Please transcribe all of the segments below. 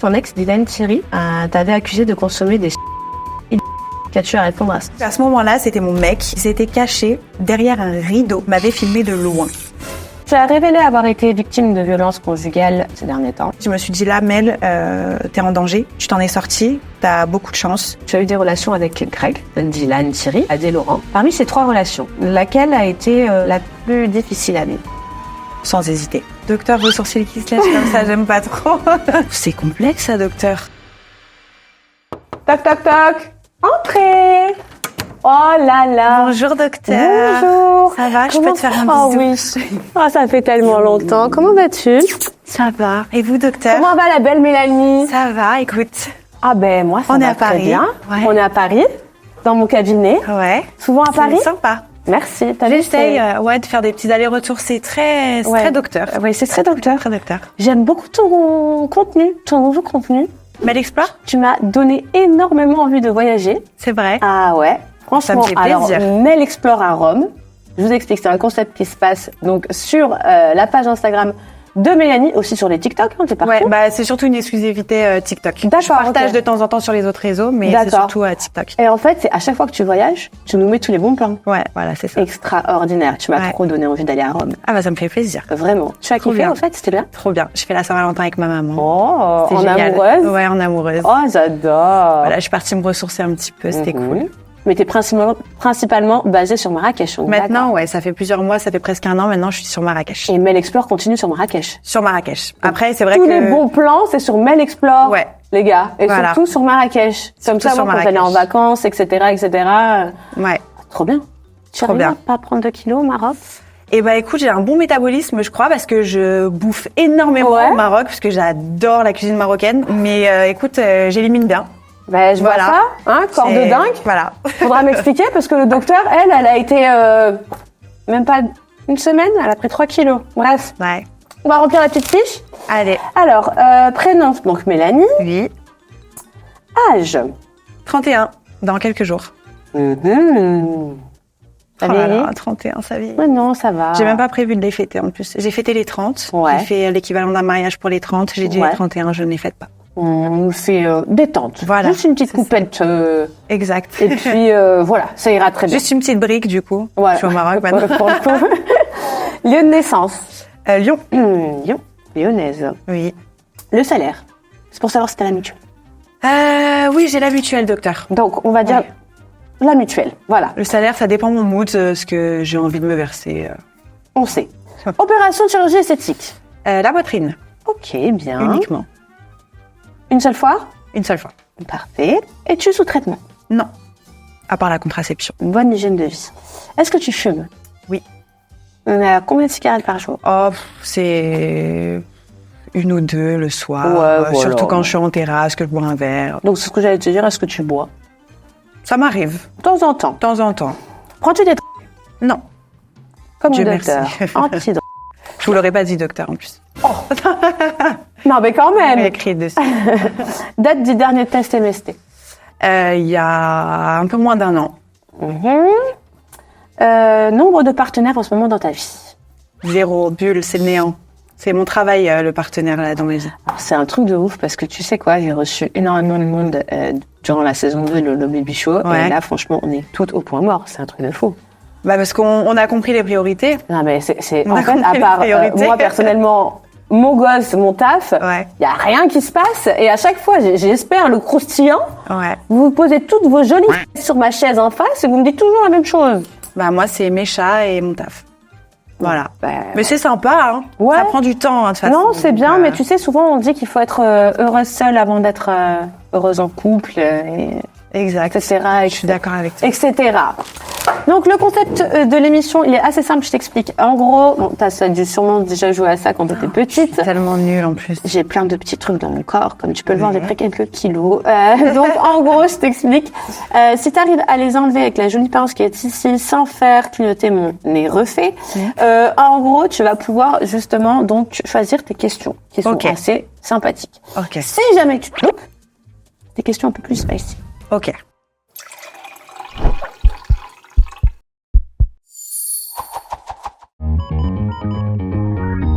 Ton ex, Dylan Thierry, t'avait accusé de consommer des Qu'as-tu à répondre à ça? À ce moment-là, c'était mon mec. Il s'était caché derrière un rideau, m'avait filmé de loin. Tu as révélé avoir été victime de violences conjugales ces derniers temps. Je me suis dit là, Mel, t'es en danger. Tu t'en es sortie, t'as beaucoup de chance. Tu as eu des relations avec Greg, Dylan Thierry, Adé Laurent. Parmi ces 3 relations, laquelle a été la plus difficile à vivre? Sans hésiter. Docteur, vos sourcils qui se lèchent comme ça, j'aime pas trop. C'est complexe, ça, docteur. Toc, toc, toc. Entrez. Oh là là. Bonjour, docteur. Bonjour. Ça va, je peux te faire un Oh bisou? oui. Oh, ça fait tellement longtemps. Comment vas-tu? Ça va. Et vous, docteur? Comment va la belle Mélanie? Ça va, écoute. Ah ben moi, ça On va est à très Paris. bien. Ouais. On est à Paris, dans mon cabinet. Ouais. Souvent à Paris? C'est sympa. Merci. T'as vu, J'essaye de faire des petits allers-retours. C'est très docteur. Oui, c'est très docteur. Très docteur. J'aime beaucoup ton contenu, ton nouveau contenu. Mel Explore? Tu m'as donné énormément envie de voyager. C'est vrai. Ah ouais. Franchement, Ça me fait plaisir. alors, Mel Explore à Rome. Je vous explique, c'est un concept qui se passe donc sur la page Instagram de Mélanie, aussi sur les TikTok, hein, t'es partout. Ouais, bah c'est surtout une exclusivité TikTok. D'accord, Je partage ok. de temps en temps sur les autres réseaux, mais c'est D'accord. surtout TikTok. Et en fait, c'est à chaque fois que tu voyages, tu nous mets tous les bons plans. Ouais, voilà, c'est ça. Extraordinaire. Tu m'as Ouais. trop donné envie d'aller à Rome. Ah bah ça me fait plaisir. Vraiment. Tu as Trop kiffé bien. en fait, c'était bien? Trop bien. Je fais la Saint-Valentin avec ma maman. Oh, C'était en génial. amoureuse? Ouais, en amoureuse. Oh, j'adore. Voilà, je suis partie me ressourcer un petit peu, c'était Mhm. cool. Mais t'es principalement basée sur Marrakech. on est Maintenant, d'accord. ouais, ça fait plusieurs mois, ça fait presque un an, maintenant je suis sur Marrakech. Et Mel Explore continue sur Marrakech. Sur Marrakech. Après, c'est vrai Tous que... les bons plans, c'est sur Mel Explore. Ouais. Les gars. Et Voilà. surtout sur Marrakech. Comme Surtout ça, sur moi, quand j'allais en Marrakech. vacances, etc., Ouais. trop bien. Tu Trop arrives bien. à pas prendre de kilos au Maroc? Et bah écoute, j'ai un bon métabolisme, je crois, parce que je bouffe énormément Ouais. au Maroc, parce que j'adore la cuisine marocaine. Mais écoute, j'élimine bien. Ben, je Voilà. vois ça, hein, corps de C'est- dingue. Voilà. Faudra m'expliquer parce que le docteur, elle a été même pas une semaine, elle a pris 3 kilos. Bref, Ouais. on va remplir la petite fiche. Allez. Alors, prénom, donc Mélanie. Oui. Âge. 31, dans quelques jours. Ça Oh là vieillit? là, 31, ça vieillit. Ouais, non, ça va. J'ai même pas prévu de les fêter en plus. J'ai fêté les 30. Ouais. J'ai fait l'équivalent d'un mariage pour les 30. J'ai dit Ouais. les 31, je ne les fête pas. On fait détente. Voilà. Juste une petite C'est ça. coupette. Exact. Et puis, voilà, ça ira très bien. Juste une petite brique du coup. Ouais. Je suis au Maroc maintenant. Pour le coup. Lieu de naissance. Lyon. Lyon. Lyonnaise. Oui. Le salaire. C'est pour savoir si t'as la mutuelle. Oui, j'ai la mutuelle, docteur. Donc, on va dire la mutuelle. Voilà, Le salaire, ça dépend de mon mood, ce que j'ai envie de me verser. on sait. Opération de chirurgie esthétique. La poitrine, Ok, bien. uniquement. Une seule fois? Une seule fois. Parfait. Es-tu sous traitement? Non. À part la contraception. Une bonne hygiène de vie. Est-ce que tu fumes? Oui. On a combien de cigarettes par jour? Oh, c'est une ou deux le soir. Ouais, voilà. Surtout quand je suis en terrasse, que je bois un verre. Donc, c'est ce que j'allais te dire. Est-ce que tu bois? Ça m'arrive, De temps en temps. de temps en temps. Prends-tu des Non, comme Dieu le merci. docteur? Antidrogue. je vous l'aurais pas dit, docteur, en plus. Non, mais quand Il y a même. écrit dessus. Date du dernier test MST. Il y a un peu moins d'un an. Nombre de partenaires en ce moment dans ta vie. 0, bulle, c'est le néant. C'est mon travail, le partenaire là dans ma vie. Alors, c'est un truc de ouf parce que tu sais quoi, j'ai reçu énormément de monde durant la saison 2 de le Baby Show. Ouais. Et là, franchement, on est toutes au point mort. C'est un truc de fou. Bah parce qu'on a compris les priorités. Non, mais On en a fait, compris à les part priorités. moi personnellement, mon gosse, mon taf, il Ouais. y a rien qui se passe. Et à chaque fois, j'espère le croustillant. Ouais. Vous posez toutes vos jolies sur ma chaise en face et vous me dites toujours la même chose. Bah moi c'est mes chats et mon taf. Voilà. Bah, Mais c'est sympa, hein. Ouais. Ça prend du temps, hein, de toute façon. non, c'est Donc, bien, mais tu sais, souvent on dit qu'il faut être heureuse seule avant d'être heureuse en couple, Exact. etc. Je suis d'accord avec toi. etc. Donc le concept de l'émission, il est assez simple, je t'explique. En gros, bon, t'as dû sûrement déjà jouer à ça quand t'étais petite. C'est tellement nul en plus. J'ai plein de petits trucs dans mon corps, comme tu peux le voir, j'ai pris quelques kilos. Donc en gros, je t'explique. Si tu arrives à les enlever avec la jolie pince qui est ici, sans faire clignoter mon nez refait, en gros, tu vas pouvoir justement donc choisir tes questions, qui sont Ok. assez sympathiques. Ok. Si jamais tu te loupes, des questions un peu plus spicy. Ok.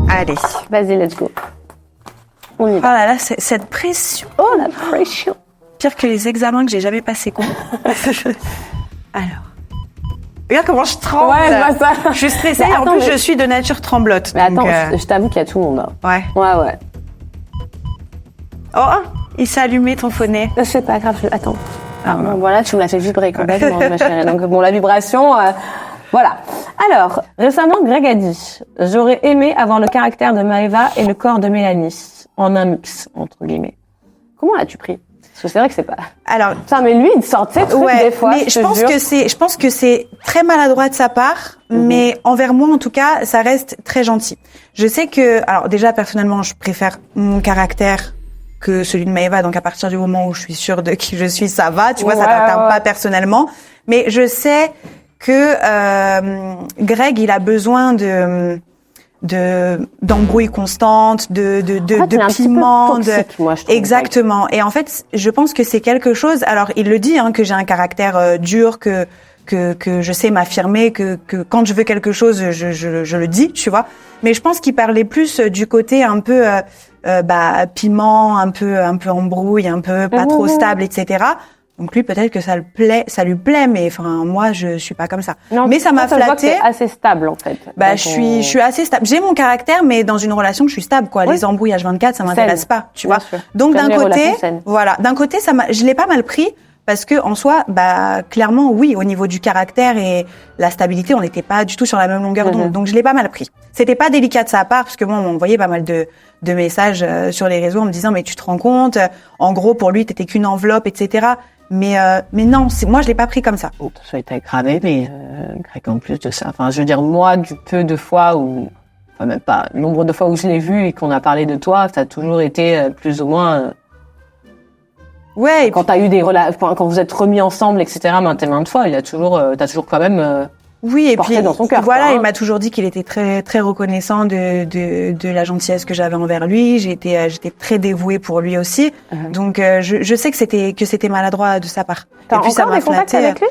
Allez. Vas-y, let's go. On y Oh va. là là, cette pression. Oh, la pression. Pire que les examens que j'ai jamais passés, quoi. Alors. Regarde comment je tremble. Ouais, je vois ça. Je suis stressée. Mais En attends, plus, mais- je suis de nature tremblote. Mais donc, attends, je t'avoue qu'il y a tout le monde. Hein. Ouais. Ouais. Oh, il s'est allumé ton phoné. C'est pas grave, attends. Bon, voilà, tu me l'as fait vibrer complètement, ma chérie. Donc, bon, la vibration, voilà. Alors, récemment, Greg a dit « J'aurais aimé avoir le caractère de Maëva et le corps de Mélanie, en un mix, entre guillemets. » Comment l'as-tu pris? Parce que c'est vrai que c'est pas... Alors, Putain, mais lui, il sort de ces trucs ouais, des fois, mais je pense que c'est très maladroit de sa part, mais envers moi, en tout cas, ça reste très gentil. Je sais que, alors déjà, personnellement, je préfère mon caractère que celui de Maëva, donc à partir du moment où je suis sûre de qui je suis, ça va, tu vois, ça t'atteint pas personnellement. Mais je sais que Greg, il a besoin d'embrouilles constantes, de piment, moi, je trouve, exactement. Et en fait, je pense que c'est quelque chose. Alors, il le dit, hein, que j'ai un caractère dur, que je sais m'affirmer, que quand je veux quelque chose, je le dis, tu vois. Mais je pense qu'il parlait plus du côté un peu piment, un peu embrouille, un peu pas trop stable, etc. Donc lui, peut-être que ça lui plaît, mais enfin moi, je suis pas comme ça. Non, mais ça m'a flatté. C'est assez stable en fait. Bah, je suis assez stable. J'ai mon caractère, mais dans une relation, je suis stable, quoi. Oui. Les embrouilles H24, ça m'intéresse pas, tu vois. Sûr. Donc J'aime d'un les côté, relations saines. voilà, d'un côté, je l'ai pas mal pris. Parce que en soi, clairement, oui, au niveau du caractère et la stabilité, on n'était pas du tout sur la même longueur d'onde. Donc je l'ai pas mal pris. C'était pas délicat de sa part, parce que moi, on m'envoyait pas mal de messages sur les réseaux en me disant, mais tu te rends compte, en gros, pour lui, t'étais qu'une enveloppe, etc. Mais non, moi, je l'ai pas pris comme ça. Ça a été aggravé, mais Greg, en plus de ça, enfin, je veux dire, moi, du peu de fois où, enfin, même pas, le nombre de fois où je l'ai vu et qu'on a parlé de toi, ça a toujours été plus ou moins. Ouais. Et quand t'as eu des relations, quand vous êtes remis ensemble, etc., maintes et maintes fois, t'as toujours quand même. Oui, et porté puis dans son cœur. voilà, quoi, hein. il m'a toujours dit qu'il était très très reconnaissant de la gentillesse que j'avais envers lui. J'étais très dévouée pour lui aussi. Donc je sais que c'était maladroit de sa part. T'as et puis ça encore m'a des contacts flatté. avec lui?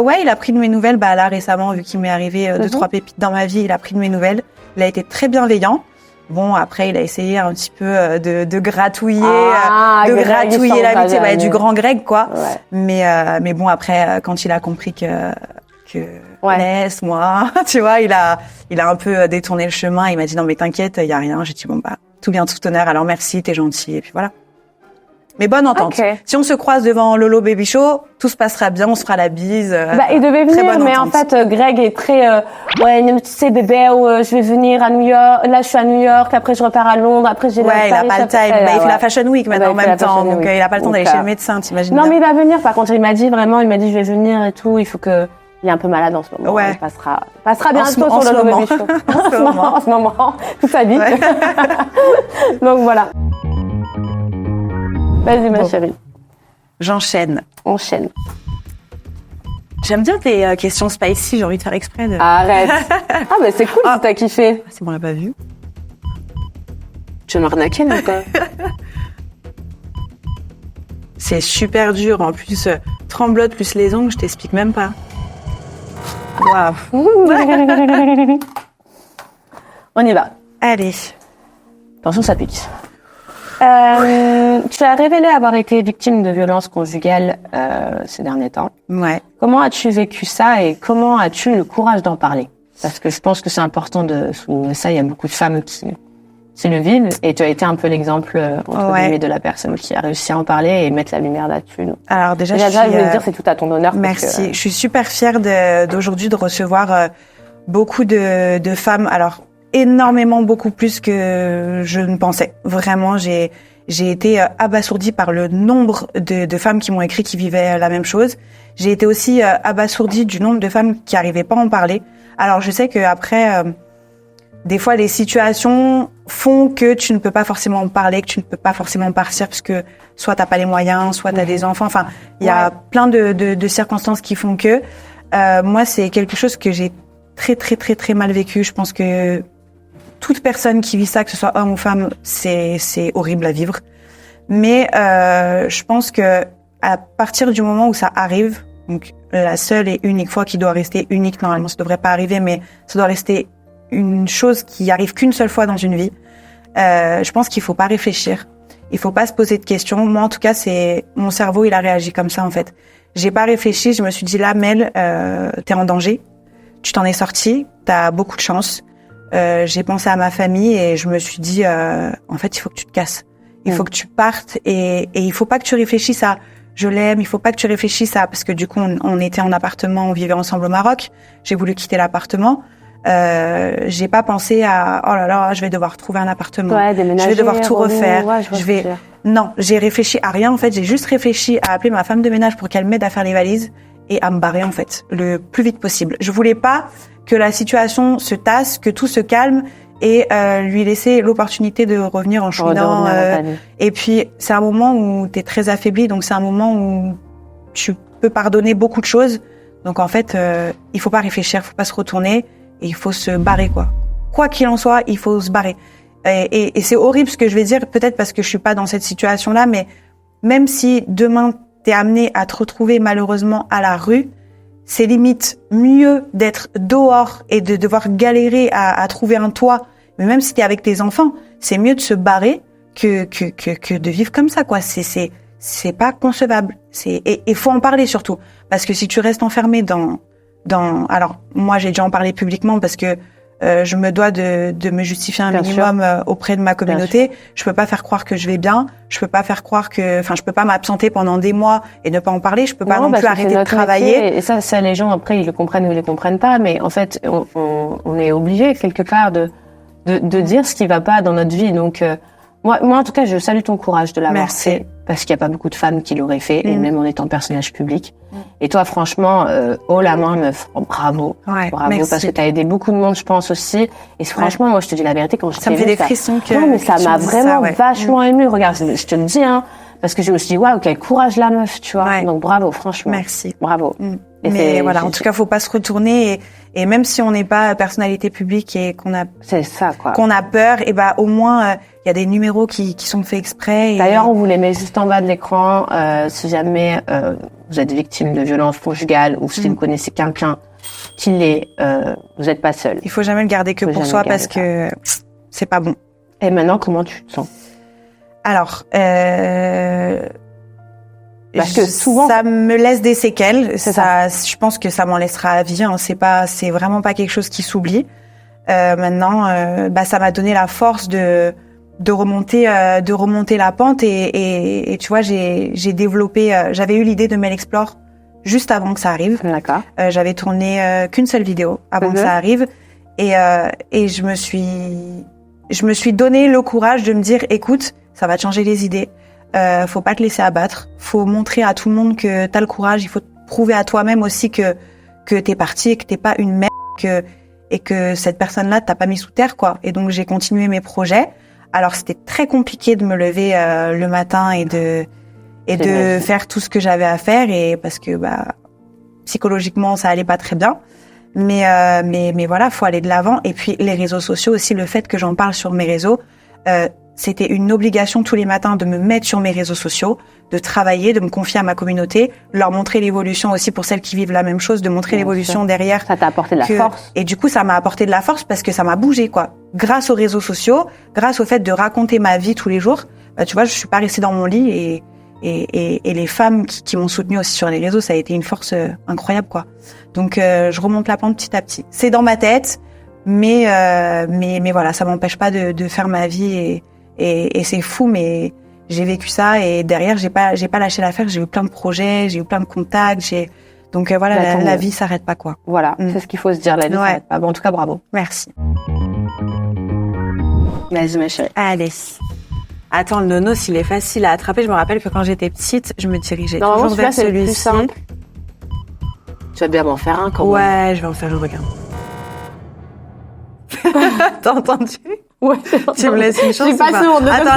Ouais, il a pris de mes nouvelles. Là récemment, vu qu'il m'est arrivé deux trois pépites dans ma vie, il a pris de mes nouvelles. Il a été très bienveillant. Bon, après, il a essayé un petit peu de gratouiller, l'amitié, du grand Greg, quoi. Ouais. Mais bon, après, quand il a compris que laisse-moi, tu vois, il a un peu détourné le chemin. Il m'a dit non, mais t'inquiète, il y a rien. J'ai dit bon tout bien, tout honneur. Alors merci, t'es gentil. Et puis voilà. Mais bonne entente. Okay. Si on se croise devant Lolo Baby Show, tout se passera bien, on se fera la bise. Il devait très venir, bonne mais entente. en fait, Greg est très, tu sais, bébé, je vais venir à New York. Là, je suis à New York. Après, je repars à Londres. Après, j'ai Ouais, il a pas le time. Il fait la Fashion Week maintenant en même temps, donc il a pas le temps d'aller chez le médecin, t'imagines Non, bien. mais il va venir. Par contre, il m'a dit, je vais venir et tout. Il faut que, il est un peu malade en ce moment. Ouais. Il passera bientôt en sur ce le moment. Baby Show. En ce moment. Toute sa vie. Ouais. Donc voilà. Vas-y, ma chérie. J'enchaîne. Enchaîne. J'aime bien tes questions spicy, j'ai envie de faire exprès de... Arrête. Mais c'est cool si t'as kiffé. C'est bon, on l'a pas vu. Tu veux m'arnaquer, là, quoi? C'est super dur, en plus, tremblote plus les ongles, je t'explique même pas. Waouh. On y va. Allez. Attention, ça pique. Tu as révélé avoir été victime de violences conjugales ces derniers temps. Ouais. Comment as-tu vécu ça et comment as-tu le courage d'en parler? Parce que je pense que c'est important de souligner ça. Il y a beaucoup de femmes qui le vivent et tu as été un peu l'exemple entre guillemets de la personne qui a réussi à en parler et mettre la lumière là-dessus. Alors déjà, je voulais dire, c'est tout à ton honneur. Merci. Je suis super fière d'aujourd'hui de recevoir beaucoup de femmes. Alors énormément, beaucoup plus que je ne pensais. Vraiment, j'ai été abasourdie par le nombre de femmes qui m'ont écrit qui vivaient la même chose. J'ai été aussi abasourdie du nombre de femmes qui arrivaient pas à en parler. Alors je sais que après, des fois les situations font que tu ne peux pas forcément en parler, que tu ne peux pas forcément partir parce que soit t'as pas les moyens, soit t'as des enfants. Enfin, il y a plein de circonstances qui font que moi c'est quelque chose que j'ai très très très très mal vécu. Je pense que toute personne qui vit ça, que ce soit homme ou femme, c'est horrible à vivre. Mais je pense que à partir du moment où ça arrive, donc la seule et unique fois qui doit rester unique, normalement ça devrait pas arriver, mais ça doit rester une chose qui arrive qu'une seule fois dans une vie. Je pense qu'il faut pas réfléchir. Il faut pas se poser de questions. Moi, en tout cas, c'est mon cerveau, il a réagi comme ça, en fait. J'ai pas réfléchi. Je me suis dit là, Mel, t'es en danger. Tu t'en es sortie. T'as beaucoup de chance. J'ai pensé à ma famille et je me suis dit, en fait, il faut que tu te casses. Il faut que tu partes et il faut pas que tu réfléchisses à je l'aime. Il faut pas que tu réfléchisses à parce que du coup, on était en appartement, on vivait ensemble au Maroc. J'ai voulu quitter l'appartement. J'ai pas pensé à oh là là, je vais devoir trouver un appartement. Ouais, déménager, je vais devoir tout refaire. Ouais, Non, j'ai réfléchi à rien en fait. J'ai juste réfléchi à appeler ma femme de ménage pour qu'elle m'aide à faire les valises et à me barrer en fait le plus vite possible. Je voulais pas que la situation se tasse, que tout se calme et lui laisser l'opportunité de revenir en chouinant. Et puis c'est un moment où t'es très affaibli, donc c'est un moment où tu peux pardonner beaucoup de choses. Donc en fait, il faut pas réfléchir, faut pas se retourner. Et il faut se barrer, quoi. Quoi qu'il en soit, il faut se barrer. Et c'est horrible ce que je vais dire, peut-être parce que je suis pas dans cette situation-là, mais même si demain t'es amené à te retrouver malheureusement à la rue, c'est limite mieux d'être dehors et de devoir galérer à trouver un toit. Mais même si t'es avec tes enfants, c'est mieux de se barrer que de vivre comme ça, quoi. C'est pas concevable. Et faut en parler surtout. Parce que si tu restes enfermé alors moi j'ai déjà en parlé publiquement parce que je me dois de me justifier un minimum auprès de ma communauté. Je peux pas faire croire que je vais bien. Je peux pas faire croire je peux pas m'absenter pendant des mois et ne pas en parler. Je peux pas non plus arrêter de travailler. Métier, et ça les gens après ils le comprennent ou ils le comprennent pas, mais en fait on est obligé quelque part de dire ce qui va pas dans notre vie. Donc moi en tout cas je salue ton courage de l'avoir fait parce qu'il y a pas beaucoup de femmes qui l'auraient fait et même en étant personnage public. Et toi franchement haut la main meuf, bravo. Ouais, bravo merci. Parce que tu as aidé beaucoup de monde je pense aussi et franchement moi je te dis la vérité quand je ça me fait des frissons que non mais ça m'a vraiment ça, vachement ému. Regarde, je te le dis parce que je me suis dit waouh quel courage la meuf, tu vois. Donc bravo franchement. Merci. Bravo. Mais voilà, en tout cas, faut pas se retourner et même si on n'est pas personnalité publique et qu'on a c'est ça quoi. Qu'on a peur, et ben au moins il y a des numéros qui sont faits exprès. D'ailleurs, on vous les met juste en bas de l'écran si jamais vous êtes victime de violences conjugales ou si vous connaissez quelqu'un qui l'est, vous n'êtes pas seul. Il faut jamais le garder que pour soi parce que c'est pas bon. Et maintenant, comment tu te sens? Alors, parce que souvent ça me laisse des séquelles. Ça, je pense que ça m'en laissera à vie. Hein. C'est vraiment pas quelque chose qui s'oublie. Maintenant, ça m'a donné la force de remonter la pente et tu vois, j'ai développé. J'avais eu l'idée de Mel Explore juste avant que ça arrive. D'accord. J'avais tourné qu'une seule vidéo avant que ça arrive et je me suis donné le courage de me dire, écoute, ça va te changer les idées. Faut pas te laisser abattre. Faut montrer à tout le monde que t'as le courage. Il faut prouver à toi-même aussi que t'es parti et que t'es pas une merde et que cette personne-là t'as pas mis sous terre, quoi. Et donc j'ai continué mes projets. Alors c'était très compliqué de me lever le matin et de faire tout ce que j'avais à faire et parce que psychologiquement ça allait pas très bien. Mais voilà, faut aller de l'avant. Et puis les réseaux sociaux aussi, le fait que j'en parle sur mes réseaux. C'était une obligation tous les matins de me mettre sur mes réseaux sociaux, de travailler, de me confier à ma communauté, leur montrer l'évolution aussi pour celles qui vivent la même chose, de montrer l'évolution derrière. Ça t'a apporté de la force. Et du coup, ça m'a apporté de la force parce que ça m'a bougé, quoi. Grâce aux réseaux sociaux, grâce au fait de raconter ma vie tous les jours, tu vois, je suis pas restée dans mon lit et les femmes qui m'ont soutenue aussi sur les réseaux, ça a été une force incroyable, quoi. Donc, je remonte la pente petit à petit. C'est dans ma tête, mais voilà, ça m'empêche pas de faire ma vie et c'est fou, mais j'ai vécu ça et derrière j'ai pas lâché l'affaire. J'ai eu plein de projets, j'ai eu plein de contacts. Donc voilà, la vie s'arrête pas, quoi. Voilà, c'est ce qu'il faut se dire, la vie s'arrête pas. Bon, en tout cas, bravo. Merci. Vas-y, ma chérie. Allez. Attends, le nonos, il est facile à attraper. Je me rappelle que quand j'étais petite, je me dirigeais toujours vers celui-ci. Tu vas bien m'en faire un quand même. Ouais, je vais en faire une, regarde. T'as entendu? Ouais. Tu me laisses une chance. Je suis pas sourde. Attends,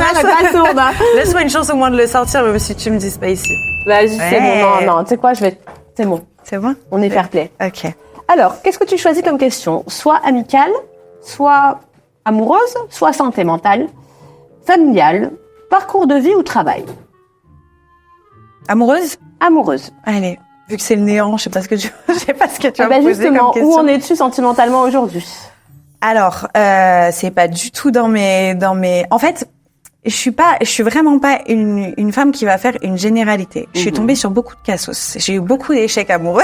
laisse-moi une chance au moins de le sortir, même si tu me dis pas ici. Vas-y, c'est bon. Non, tu sais quoi, c'est bon. C'est bon? On est fair play. Ok. Alors, qu'est-ce que tu choisis comme question? Soit amicale, soit amoureuse, soit santé mentale, familiale, parcours de vie ou travail? Amoureuse? Amoureuse. Allez. Vu que c'est le néant, je sais pas ce que tu vas me poser justement, comme question. Où en es-tu sentimentalement aujourd'hui? Alors, c'est pas du tout dans mes. En fait, je suis vraiment pas une femme qui va faire une généralité. Je suis tombée sur beaucoup de cassos. J'ai eu beaucoup d'échecs amoureux.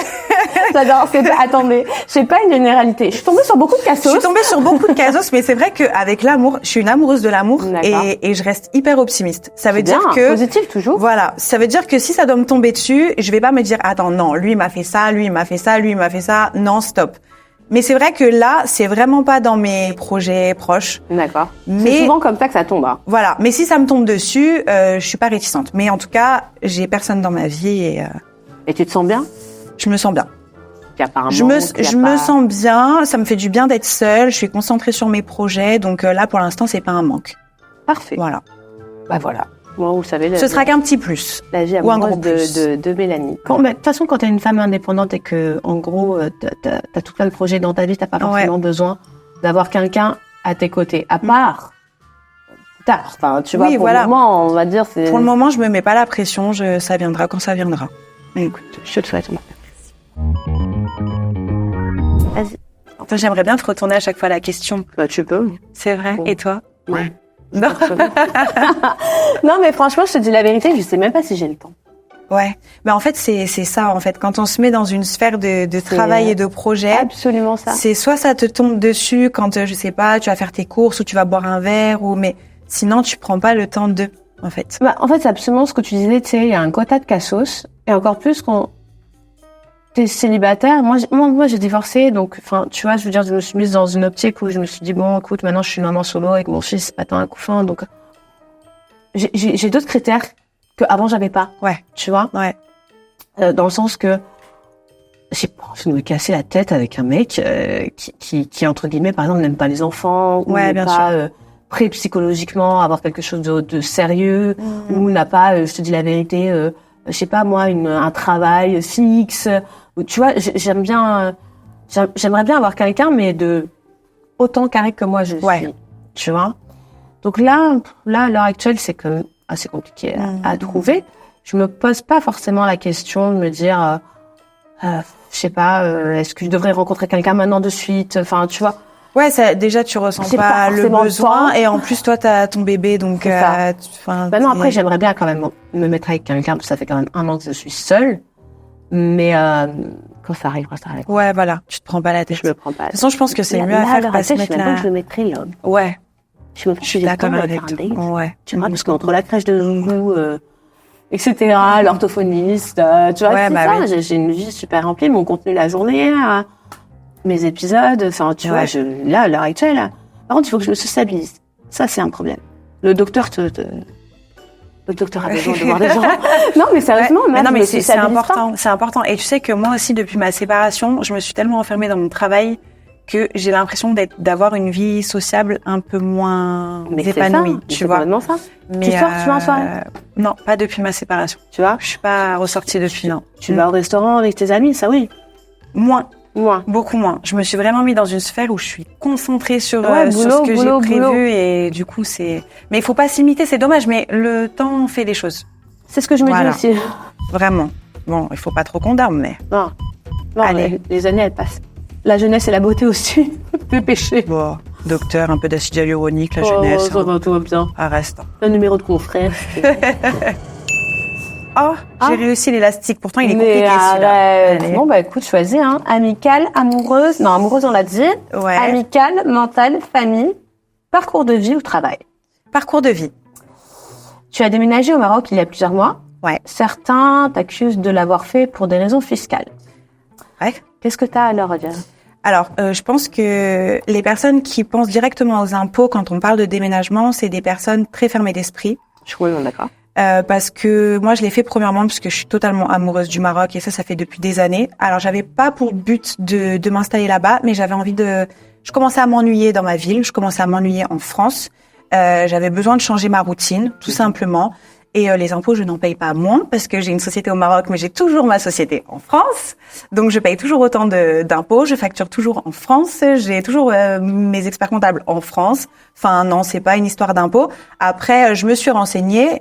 J'adore. Attendez, c'est pas une généralité. Je suis tombée sur beaucoup de cassos. Je suis tombée sur beaucoup de cassos, mais c'est vrai qu'avec l'amour, je suis une amoureuse de l'amour et je reste hyper optimiste. Ça veut dire que positif toujours. Voilà, ça veut dire que si ça doit me tomber dessus, je vais pas me dire attends non, lui il m'a fait ça, lui il m'a fait ça, lui il m'a fait ça. Non, stop. Mais c'est vrai que là, c'est vraiment pas dans mes projets proches. D'accord. Mais c'est souvent comme ça que ça tombe. Hein. Voilà. Mais si ça me tombe dessus, je suis pas réticente. Mais en tout cas, j'ai personne dans ma vie et tu te sens bien? Je me sens bien. Je me sens bien. Ça me fait du bien d'être seule. Je suis concentrée sur mes projets. Donc là, pour l'instant, c'est pas un manque. Parfait. Voilà. Bah voilà. Moi, vous savez. Ce sera qu'un petit plus. La vie amoureuse de Mélanie. De toute façon, quand t'es une femme indépendante et que, en gros, t'as tout plein de projets dans ta vie, t'as pas forcément besoin d'avoir quelqu'un à tes côtés. À part, tard. Enfin, tu vois, pour le moment, on va dire, c'est... Pour le moment, je me mets pas la pression. Ça viendra quand ça viendra. Mais écoute, je te le souhaite. Vas-y. Enfin, j'aimerais bien te retourner à chaque fois la question. Bah, tu peux. C'est vrai. Bon. Et toi? Ouais. Non. Non, mais franchement, je te dis la vérité, je sais même pas si j'ai le temps. Ouais. Mais en fait, c'est ça, en fait. Quand on se met dans une sphère de travail et de projet. Absolument ça. C'est soit ça te tombe dessus quand, je sais pas, tu vas faire tes courses ou tu vas boire un verre mais sinon, tu prends pas le temps en fait. Bah, en fait, c'est absolument ce que tu disais, tu sais, il y a un quota de cassos. Et encore plus quand t'es célibataire. Moi, j'ai divorcé, donc, enfin, tu vois, je veux dire, je me suis mise dans une optique où je me suis dit, bon, écoute, maintenant, je suis une maman solo avec mon fils attend un couffin, donc, j'ai d'autres critères que avant j'avais pas. Ouais. Tu vois? Ouais. Dans le sens que, j'ai pas envie de me casser la tête avec un mec, qui, entre guillemets, par exemple, n'aime pas les enfants, ou n'est pas, prêt psychologiquement à avoir quelque chose de sérieux, ou n'a pas, je te dis la vérité, je sais pas moi, un travail fixe. Tu vois, j'aimerais bien avoir quelqu'un, mais de autant carré que moi je suis. Tu vois. Donc là, à l'heure actuelle, c'est quand même assez compliqué à trouver. Je me pose pas forcément la question de me dire, je sais pas, est-ce que je devrais rencontrer quelqu'un maintenant de suite. Enfin, tu vois. Ouais, déjà tu ressens pas le besoin et en plus toi t'as ton bébé donc non, après j'aimerais bien quand même me mettre avec quelqu'un, ça fait quand même 1 an que je suis seule. Mais quand ça arrivera, ça arrivera. Ouais, voilà, tu te prends pas la tête. Je me prends pas. De toute façon, je pense que c'est mieux à faire pas se mettre là. Je me mettrais l'homme. Ouais. Je suis d'accord avec toi. Ouais. Tu vois, parce qu'entre la crèche de Zouzou, etc., l'orthophoniste, tu vois, j'ai une vie super remplie, mon contenu la journée, mes épisodes, enfin, tu vois, là, à l'heure actuelle, par contre, il faut que je me stabilise. Ça, c'est un problème. Le docteur le docteur a besoin de voir des gens. Non, mais sérieusement, mais c'est important. C'est important. Et tu sais que moi aussi, depuis ma séparation, je me suis tellement enfermée dans mon travail que j'ai l'impression d'avoir une vie sociable un peu moins épanouie. Tu vois. C'est ça. Tu sors, tu vas en soirée? Non, pas depuis ma séparation. Tu vois? Je suis pas ressortie depuis, non. Tu vas au restaurant avec tes amis, ça oui. Moins. Beaucoup moins. Je me suis vraiment mis dans une sphère où je suis concentrée sur ce que j'ai prévu et du coup c'est. Mais il faut pas se limiter, c'est dommage. Mais le temps fait les choses. C'est ce que je me dis aussi. Vraiment. Bon, il faut pas trop qu'on dorme, mais. Non. Allez. Les années elles passent. La jeunesse et la beauté aussi. Le péché. Bon, docteur, un peu d'acide hyaluronique, la jeunesse. Ça va, tout va bien. Reste. Un numéro de confrère. J'ai réussi l'élastique. Pourtant, il est compliqué celui-là. Bon, bah écoute, choisis. Amicale, amoureuse. Non, amoureuse, on l'a dit. Ouais. Amicale, mentale, famille, parcours de vie ou travail. Parcours de vie. Tu as déménagé au Maroc il y a plusieurs mois. Ouais. Certains t'accusent de l'avoir fait pour des raisons fiscales. Ouais. Qu'est-ce que tu as à leur dire? Alors, je pense que les personnes qui pensent directement aux impôts quand on parle de déménagement, c'est des personnes très fermées d'esprit. Je suis d'accord. Parce que moi, je l'ai fait premièrement parce que je suis totalement amoureuse du Maroc et ça fait depuis des années. Alors, j'avais pas pour but de m'installer là-bas, mais j'avais envie je commençais à m'ennuyer dans ma ville, je commençais à m'ennuyer en France. J'avais besoin de changer ma routine, tout simplement. Et les impôts, je n'en paye pas moins parce que j'ai une société au Maroc, mais j'ai toujours ma société en France. Donc, je paye toujours autant d'impôts. Je facture toujours en France. J'ai toujours mes experts comptables en France. Enfin, non, c'est pas une histoire d'impôts. Après, je me suis renseignée.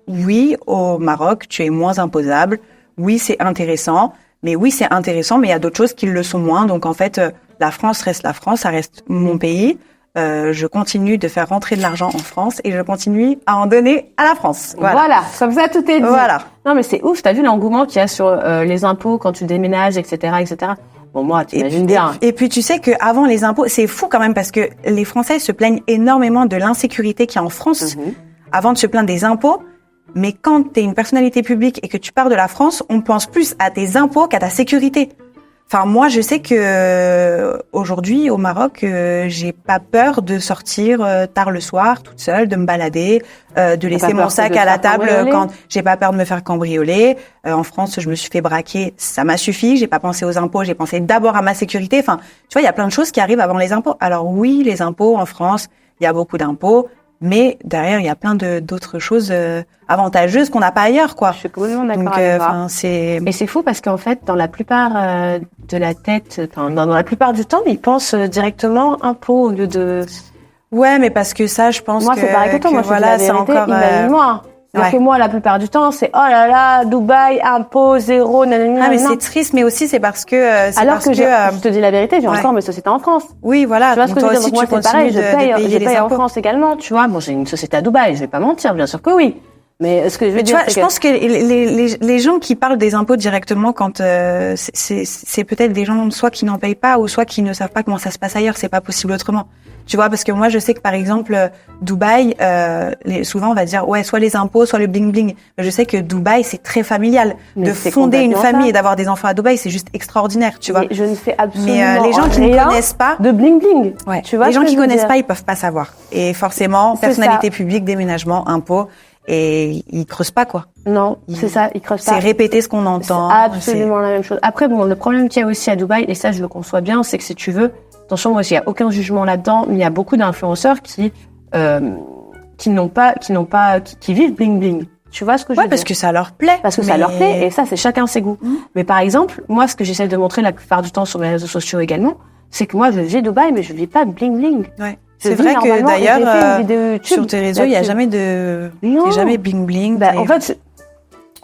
Oui, au Maroc, tu es moins imposable. Oui, c'est intéressant. Mais oui, c'est intéressant, mais il y a d'autres choses qui le sont moins. Donc, en fait, la France reste la France. Ça reste mon pays. je continue de faire rentrer de l'argent en France et je continue à en donner à la France. Voilà, comme ça tout est dit. Voilà. Non mais c'est ouf, t'as vu l'engouement qu'il y a sur les impôts quand tu déménages, etc., etc. Bon, moi, t'imagines bien. Et puis tu sais qu'avant les impôts, c'est fou quand même parce que les Français se plaignent énormément de l'insécurité qu'il y a en France avant de se plaindre des impôts. Mais quand t'es une personnalité publique et que tu pars de la France, on pense plus à tes impôts qu'à ta sécurité. Enfin, moi, je sais que aujourd'hui, au Maroc, j'ai pas peur de sortir tard le soir, toute seule, de me balader, de laisser mon sac à la table quand j'ai pas peur de me faire cambrioler. En France, je me suis fait braquer, ça m'a suffi. J'ai pas pensé aux impôts, j'ai pensé d'abord à ma sécurité. Enfin, tu vois, il y a plein de choses qui arrivent avant les impôts. Alors oui, les impôts en France, il y a beaucoup d'impôts. Mais derrière, il y a plein d'autres choses avantageuses qu'on n'a pas ailleurs, quoi. Je suis complètement d'accord avec toi. Et c'est fou parce qu'en fait, dans la plupart de la tête, dans la plupart du temps, ils pensent directement impôts au lieu de. Ouais, mais parce que ça, je pense moi, c'est pareil que toi. Moi, voilà, c'est encore. Imagine-moi. Alors que moi, la plupart du temps, c'est oh là là, Dubaï, impôts, zéro, nanana. Ah, mais c'est triste, mais aussi c'est parce que. Alors que je te dis la vérité, j'ai encore mes sociétés en France. Oui, voilà. Tu vois ce que je veux dire? Donc moi, c'est pareil, je paye en France également, tu vois. Bon, j'ai une société à Dubaï, je vais pas mentir, bien sûr que oui. Mais ce que je veux dire, c'est je pense que les gens qui parlent des impôts directement quand c'est peut-être des gens soit qui n'en payent pas ou soit qui ne savent pas comment ça se passe ailleurs, c'est pas possible autrement. Tu vois, parce que moi je sais que par exemple Dubaï, souvent on va dire ouais soit les impôts, soit le bling bling. Je sais que Dubaï c'est très familial. De fonder une famille et d'avoir des enfants à Dubaï, c'est juste extraordinaire, tu vois. Mais je ne fais absolument mais les gens qui ne connaissent pas de bling bling. Ouais. Tu vois, les gens qui connaissent pas, ils peuvent pas savoir. Et forcément, personnalité publique, déménagement, impôts. Et ils creusent pas, quoi. Non, c'est ça, ils creusent pas. C'est répéter ce qu'on entend. C'est absolument la même chose. Après, bon, le problème qu'il y a aussi à Dubaï, et ça, je le conçois bien, c'est que si tu veux, attention, moi, il y a aucun jugement là-dedans, mais il y a beaucoup d'influenceurs qui vivent bling bling. Tu vois ce que je veux dire? Parce que ça leur plaît. Parce que ça leur plaît, et ça, c'est chacun ses goûts. Mais par exemple, moi, ce que j'essaie de montrer la plupart du temps sur mes réseaux sociaux également, c'est que moi, je vis Dubaï, mais je vis pas bling bling. Ouais. C'est vrai que d'ailleurs, sur tes réseaux, il y a jamais c'est jamais bling bling. En fait,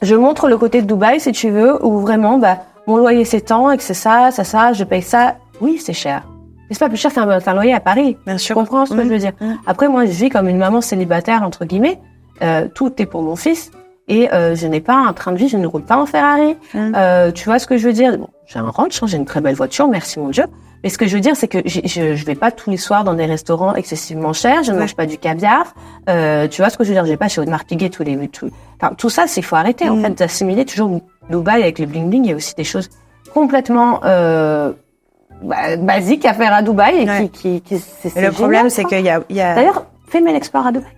je montre le côté de Dubaï, si tu veux, où vraiment, mon loyer c'est tant, et que c'est ça, je paye ça. Oui, c'est cher. Mais c'est pas plus cher qu'un loyer à Paris. Bien sûr. Tu comprends ce que je veux dire? Après, moi, je vis comme une maman célibataire, entre guillemets. Tout est pour mon fils. Et je n'ai pas un train de vie, je ne roule pas en Ferrari. Tu vois ce que je veux dire? Bon, j'ai un ranch, j'ai une très belle voiture, merci mon Dieu. Mais ce que je veux dire, c'est que je vais pas tous les soirs dans des restaurants excessivement chers. Je ne mange pas du caviar. Tu vois ce que je veux dire? Je vais pas chez Audemars Piguet tout ça, il faut arrêter en fait d'assimiler toujours Dubaï avec le bling bling. Il y a aussi des choses complètement basiques à faire à Dubaï et qui c'est le problème, c'est qu'il y a. D'ailleurs, fais-moi l'explorer à Dubaï.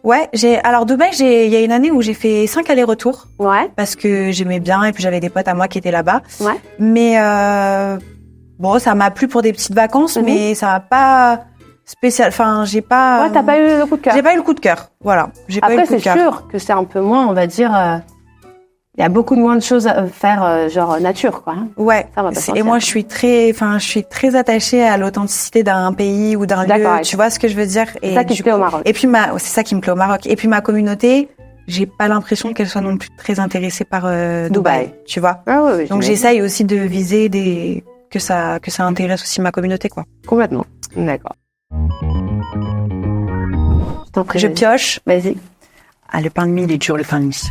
Ouais, alors Dubaï, il y a une année où j'ai fait 5 allers-retours. Ouais. Parce que j'aimais bien et puis j'avais des potes à moi qui étaient là-bas. Ouais. Mais bon, ça m'a plu pour des petites vacances, mais ça m'a pas spécial. Enfin, j'ai pas. Ouais, t'as pas eu le coup de cœur. J'ai pas eu le coup de cœur. Voilà. Après, c'est sûr que c'est un peu moins, on va dire. Il y a beaucoup moins de choses à faire, genre nature, quoi. Ouais. Ça va pas et moi, je suis très attachée à l'authenticité d'un pays ou d'un lieu. Tu vois ce que je veux dire? C'est ça qui te plaît au Maroc. Et puis c'est ça qui me plaît au Maroc. Et puis ma communauté, j'ai pas l'impression qu'elle soit non plus très intéressée par Dubaï. Tu vois? Ah oui. Donc j'essaye aussi de viser que ça intéresse aussi ma communauté, quoi. Complètement. D'accord. Je pioche. Vas-y. Ah, le pain de mie, il est dur, le pain de mie.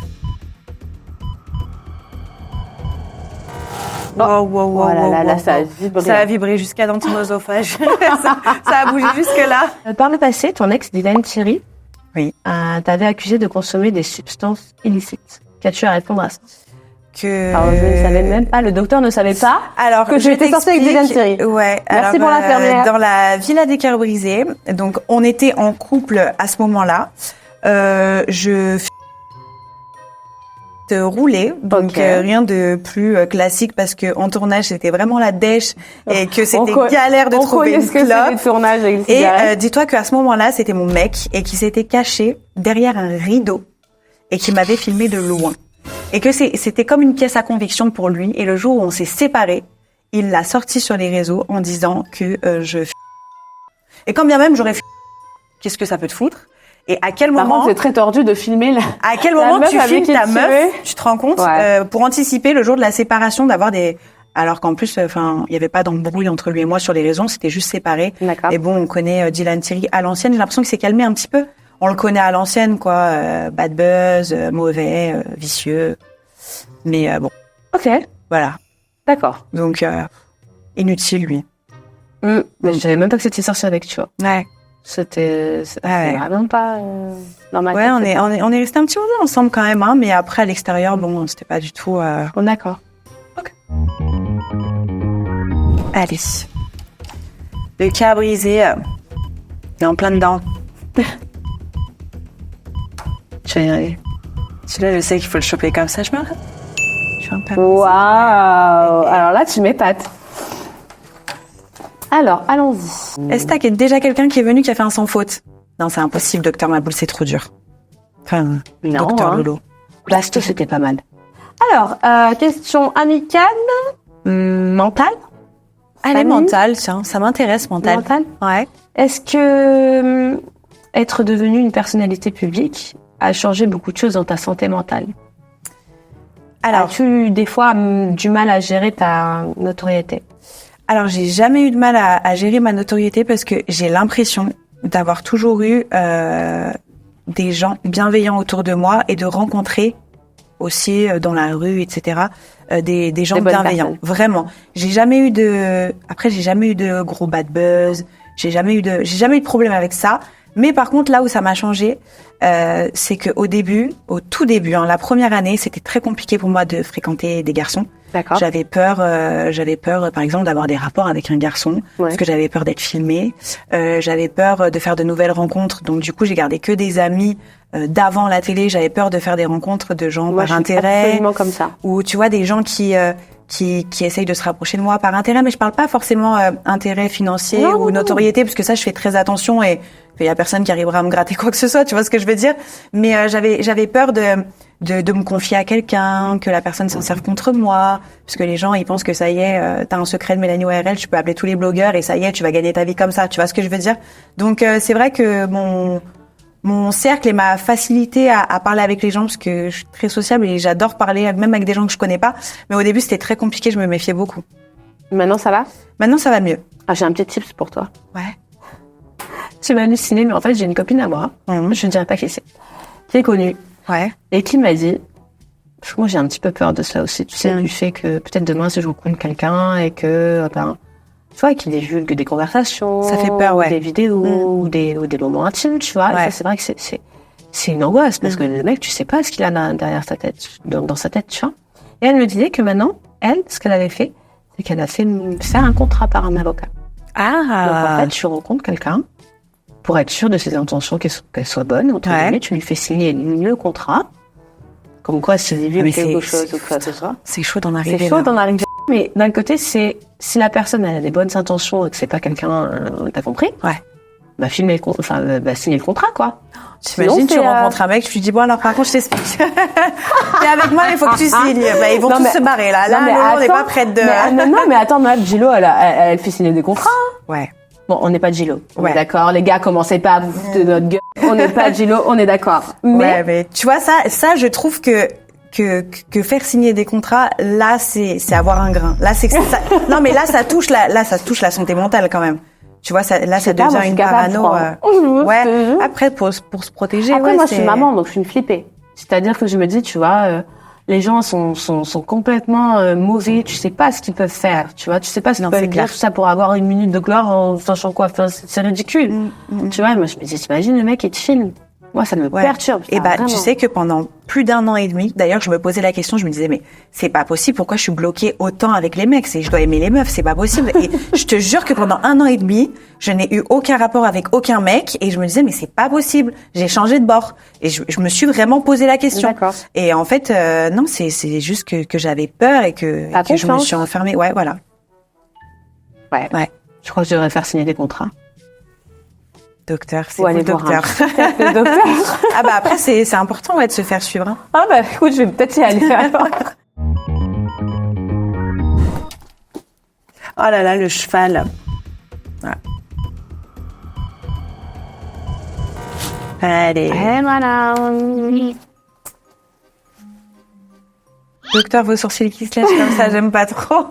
Oh là, ça a vibré. Ça a vibré jusqu'à dans ton oesophage. ça a bougé jusque-là. Par le passé, ton ex, Dylan Thierry, t'avait accusé de consommer des substances illicites. Qu'as-tu à répondre à ça? Alors, je ne savais même pas, le docteur ne savait pas que j'étais sortie avec Dylan Thierry. Ouais. Merci pour l'infirmière. Dans la Villa des Cœurs Brisés, donc on était en couple à ce moment-là. Je rouler, donc rien de plus classique parce que en tournage c'était vraiment la dèche et que c'était galère de trouver une clope. Et dis-toi qu'à ce moment-là c'était mon mec et qui s'était caché derrière un rideau et qui m'avait filmé de loin et que c'était comme une pièce à conviction pour lui. Et le jour où on s'est séparés, il l'a sorti sur les réseaux en disant que et quand bien même j'aurais qu'est-ce que ça peut te foutre? Et à quel moment... Par contre, c'est très tordu de filmer à quel moment tu filmes ta meuf, tu te rends compte, pour anticiper le jour de la séparation, d'avoir Alors qu'en plus, enfin, il y avait pas d'embrouille entre lui et moi sur les raisons, c'était juste séparé. D'accord. Et bon, on connaît Dylan Thierry à l'ancienne. J'ai l'impression qu'il s'est calmé un petit peu. On le connaît à l'ancienne, quoi. Bad buzz, mauvais, vicieux. Mais bon, Ok, voilà. d'accord. Donc inutile lui. Mais je savais même pas que c'était sorti avec, tu vois. Ouais. C'était Ouais. Vraiment pas dans ma Ouais, tête. on est resté un petit moment ensemble quand même, hein. Mais après à l'extérieur, bon, c'était pas du tout. Bon, d'accord. Allez. Le cas brisé. Il est en plein dedans. Je vais y arriver. Celui-là, je sais qu'il faut le choper comme ça. Je m'arrête. Je suis un peu. Waouh. Alors là, tu m'épates. Alors, allons-y. Est-ce qu'il y a déjà quelqu'un qui est venu qui a fait un sans faute? Non, c'est impossible, docteur Maboul, c'est trop dur. Enfin, Non, docteur hein. Lolo. Blasto, c'était pas mal. Alors, question amicale, mentale. Allez, Famille. mental, tiens, ça m'intéresse, mental. Mentale. Ouais. Est-ce que être devenu une personnalité publique a changé beaucoup de choses dans ta santé mentale? Alors, As-tu eu des fois du mal à gérer ta notoriété? j'ai jamais eu de mal à gérer ma notoriété parce que j'ai l'impression d'avoir toujours eu des gens bienveillants autour de moi et de rencontrer aussi dans la rue, etc. Des gens Des bonnes bienveillants. personnes. Vraiment. J'ai jamais eu de gros bad buzz. J'ai jamais eu de problème avec ça. Mais par contre, là où ça m'a changé, c'est que au tout début, hein, la première année, c'était très compliqué pour moi de fréquenter des garçons. D'accord. J'avais peur, par exemple, d'avoir des rapports avec un garçon, parce que j'avais peur d'être filmée. J'avais peur de faire de nouvelles rencontres. Donc, du coup, j'ai gardé que des amis d'avant la télé. J'avais peur de faire des rencontres de gens Moi, par je suis intérêt, absolument comme ça. ou tu vois des gens qui essayent de se rapprocher de moi par intérêt. Mais je parle pas forcément intérêt financier Non, ou non, notoriété, parce que ça, je fais très attention et il y a personne qui arrivera à me gratter quoi que ce soit. Tu vois ce que je veux dire? Mais j'avais peur de me confier à quelqu'un, que la personne s'en serve contre moi, parce que les gens ils pensent que ça y est, t'as un secret de Mélanie ORL, tu peux appeler tous les blogueurs et ça y est, tu vas gagner ta vie comme ça. Tu vois ce que je veux dire? Donc c'est vrai que mon cercle et ma facilité à parler avec les gens, parce que je suis très sociable et j'adore parler même avec des gens que je connais pas. Mais au début c'était très compliqué, je me méfiais beaucoup. Maintenant, ça va? Maintenant ça va mieux. Ah, j'ai un petit tips pour toi. Ouais. Tu vas halluciner, mais en fait, j'ai une copine à moi, je ne dirais pas qui c'est, qui est connue, Ouais. et qui m'a dit, parce que moi j'ai un petit peu peur de ça aussi, tu sais, du fait que peut-être demain, si je rencontre quelqu'un et que, tu vois, qu'il divulgue des conversations, Ça fait peur, ouais. des vidéos, ou des moments intimes, tu vois, et Ouais. ça, c'est vrai que c'est une angoisse, parce que le mec, tu sais pas ce qu'il a derrière sa tête, dans sa tête, tu vois. Et elle me disait que maintenant, elle, ce qu'elle avait fait, c'est qu'elle a fait faire un contrat par un avocat. Donc, en fait, tu rencontres quelqu'un, pour être sûr de ses intentions, qu'elles soient bonnes, entre Ouais. guillemets, tu lui fais signer le contrat, comme quoi c'est divulgue mais quelque c'est- chose ou quoi que ce soit. C'est chaud d'en arriver C'est chaud là. d'en arriver. Mais d'un côté, c'est si la personne elle a des bonnes intentions et que c'est pas quelqu'un, t'as compris? Ouais. Bah signer le contrat, quoi. T'imagines, tu Sinon, c'est, rencontres un mec, tu lui dis, bon, alors, par contre, je t'explique. T'es avec moi, il faut que tu signes. Bah, ils vont Non, tous mais- se barrer, là. Là, Non, mais on n'est attends, pas prête de... mais attends, Noël, Gilo, elle fait signer des contrats. Ouais. Bon, on n'est pas de Gilo. On Ouais. est d'accord. Les gars, commencez pas à foutre de notre gueule. On n'est pas de Gilo, on est d'accord. Ouais, mais tu vois, ça, je trouve que faire signer des contrats, là, c'est avoir un grain. Là, c'est que ça, non, mais là, ça touche la santé mentale, quand même. Tu vois, ça sais pas, devient moi, je suis une capable, je parano. crois. Ouais. Après, pour se protéger, Après, ouais, moi, je suis c'est- maman, donc je suis une flippée. C'est-à-dire que je me dis, tu vois, les gens sont complètement mauvais. Tu sais pas ce qu'ils peuvent faire. Tu vois, tu sais pas ce qu'ils Non, peuvent c'est dire, clair. tout ça pour avoir une minute de gloire en sachant quoi. Enfin, c'est ridicule. Tu vois, moi je me dis, t'imagines le mec il te filme. Moi, ça me Ouais. perturbe. Et ça, bah, vraiment. tu sais que pendant plus d'1 an et demi, d'ailleurs, je me posais la question, je me disais, mais c'est pas possible, pourquoi je suis bloquée autant avec les mecs? Je dois aimer les meufs, c'est pas possible. Et je te jure que pendant 1 an et demi, je n'ai eu aucun rapport avec aucun mec, et je me disais, mais c'est pas possible. J'ai changé de bord. Et je me suis vraiment posé la question. D'accord. Et en fait, non, c'est juste que j'avais peur et que T'as je me confiance. suis enfermée. Ouais, voilà. Ouais. Ouais. Je crois que je devrais faire signer des contrats. Docteur, c'est Faut aller vous, voir un docteur. Le docteur. Ah bah après, c'est important, ouais, de se faire suivre. Hein. Ah bah écoute, je vais peut-être y aller alors. Oh là là, le cheval. Voilà. Allez. Et voilà. Docteur, vos sourcils qui se lèchent comme ça, j'aime pas trop.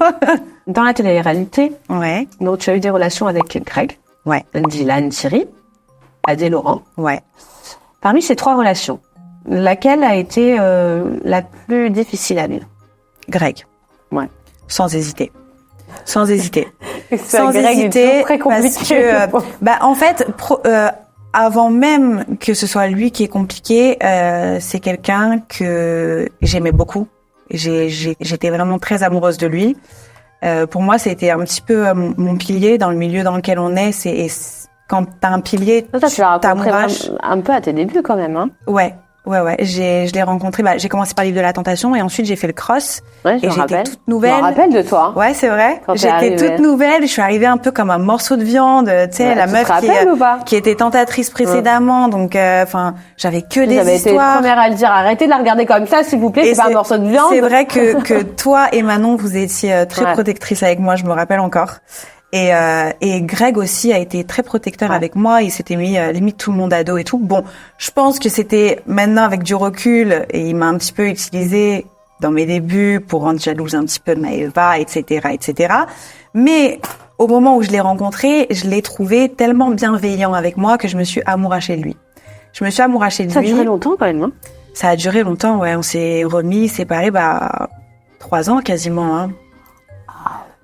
Dans la télé-réalité, Ouais, donc tu as eu des relations avec Greg, ouais, Dylan, Thierry, Adé, Laurent. ouais. Parmi ces 3 relations, laquelle a été la plus difficile à vivre? Greg. Ouais. Sans hésiter. Sans hésiter. Sans Greg hésiter, est très compliqué. parce que, en fait, avant même que ce soit lui qui est compliqué, c'est quelqu'un que j'aimais beaucoup. J'étais vraiment très amoureuse de lui. Pour moi, c'était un petit peu mon pilier dans le milieu dans lequel on est. Quand t'as un pilier, Toi, tu l'as rencontré t'amourages. un peu à tes débuts quand même, hein. Ouais. Je l'ai rencontré. J'ai commencé par le livre de la tentation et ensuite j'ai fait le cross. Ouais, je et me j'étais rappelle. toute nouvelle. Je me rappelle de toi. Ouais, c'est vrai. Quand t'es J'étais arrivée. toute nouvelle. Je suis arrivée un peu comme un morceau de viande. Tu sais, Ouais, la tu te meuf rappelles ou pas qui était tentatrice précédemment. Donc, j'avais que des J'avais été la histoires. première à le dire. Arrêtez de la regarder comme ça, s'il vous plaît. Et C'est pas un morceau de viande. C'est vrai que toi et Manon, vous étiez très Ouais. protectrice avec moi. Je me rappelle encore. Et Greg aussi a été très protecteur avec moi. Il s'était mis limite tout le monde à dos et tout. Bon, je pense que c'était maintenant avec du recul et il m'a un petit peu utilisé dans mes débuts pour rendre jalouse un petit peu de Maëva, etc., etc. Mais au moment où je l'ai rencontré, je l'ai trouvé tellement bienveillant avec moi que je me suis amourachée de lui. Je me suis amourachée de Ça a lui. duré longtemps quand même, hein. Ça a duré longtemps, ouais. On s'est remis, séparés, 3 ans quasiment, hein.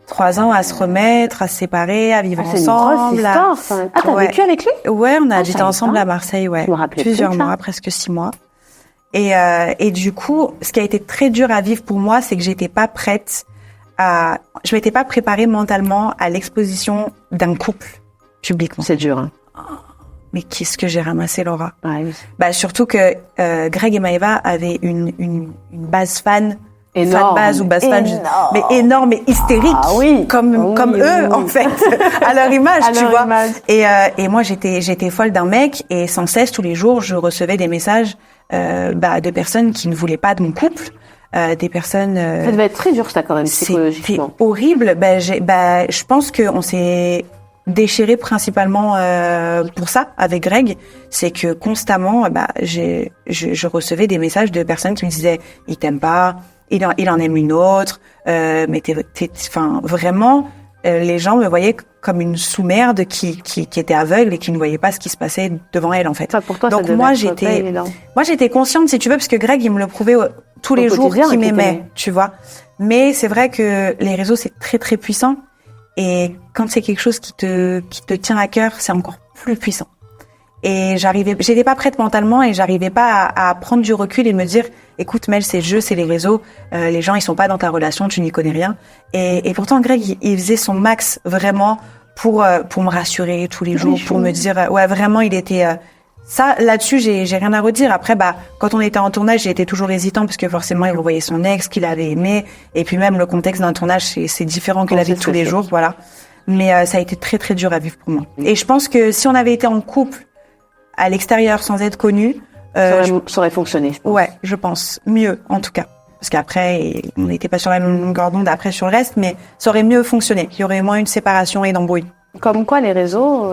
3 ans à se remettre, à se séparer, à vivre C'est une ensemble. grosse histoire, ça. Ah, t'as Ouais. vécu avec lui? Ouais, on a Ah, habité je savais ensemble pas. à Marseille, ouais. Je me rappelais Plusieurs plus de ça. mois, presque 6 mois. Et du coup, ce qui a été très dur à vivre pour moi, c'est que je m'étais pas préparée mentalement à l'exposition d'un couple publiquement. C'est dur, hein. Mais qu'est-ce que j'ai ramassé, Laura? Ouais, oui. Surtout que Greg et Maëva avaient une base fan, Énorme. base ou base fan, Énorme. mais énorme et hystérique, Ah oui. comme Oui, eux oui. en fait, à leur image, À tu leur vois. image. Et moi j'étais folle d'un mec et sans cesse tous les jours je recevais des messages de personnes qui ne voulaient pas de mon couple, des personnes. Ça devait être très dur, ça, quand même, C'était psychologiquement. horrible. Je pense qu'on s'est déchiré principalement pour ça avec Greg. C'est que constamment, je recevais des messages de personnes qui me disaient il t'aime pas, il en aime une autre, mais vraiment les gens me voyaient comme une sous-merde qui était aveugle et qui ne voyait pas ce qui se passait devant elle en fait. Enfin, pour toi, Donc ça devait moi être pas évident. j'étais consciente si tu veux parce que Greg il me le prouvait tous les jours quotidien, qu'il qu'il m'aimait, t'aimait. tu vois. Mais c'est vrai que les réseaux c'est très très puissant et quand c'est quelque chose qui te tient à cœur, c'est encore plus puissant. Et j'étais pas prête mentalement et j'arrivais pas à prendre du recul et me dire, écoute Mel, c'est le jeu, c'est les réseaux, les gens ils sont pas dans ta relation, tu n'y connais rien. Et pourtant Greg, il faisait son max vraiment pour me rassurer tous les jours, pour me dire, ouais vraiment il était ça là-dessus j'ai rien à redire. Après quand on était en tournage, j'ai été toujours hésitant parce que forcément il revoyait son ex qu'il avait aimé et puis même le contexte d'un tournage c'est différent que la vie de tous les jours, voilà. Mais ça a été très très dur à vivre pour moi. Et je pense que si on avait été en couple à l'extérieur sans être connu, Ça aurait fonctionné, je pense. ouais, je pense mieux en tout cas. Parce qu'après, on n'était pas sur la même longueur d'onde après sur le reste, mais ça aurait mieux fonctionné. Il y aurait moins une séparation et d'embrouille. Comme quoi, les réseaux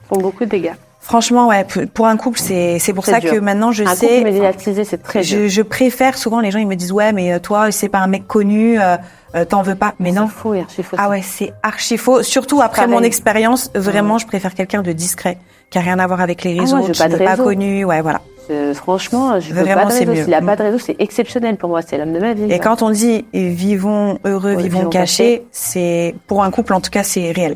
font beaucoup de dégâts. Franchement, ouais, pour un couple, c'est pour C'est ça dur. que maintenant je Un sais. couple médiatisé, c'est très dur. Je préfère souvent les gens ils me disent ouais mais toi c'est pas un mec connu, t'en veux pas. Mais non. C'est faux et archi faux. Ah ouais, c'est archi faux. Surtout après Pareil. mon expérience, vraiment, je préfère quelqu'un de discret, qui a rien à voir avec les réseaux, moi, je veux qui pas de n'est pas réseau. connu. Ouais, voilà. Franchement, je veux Vraiment, pas de c'est réseau. mieux. S'il a pas de réseau, c'est exceptionnel pour moi. C'est l'homme de ma vie. Et quand on dit vivons heureux, Ouais, vivons vivons cachés, c'est pour un couple en tout cas c'est réel.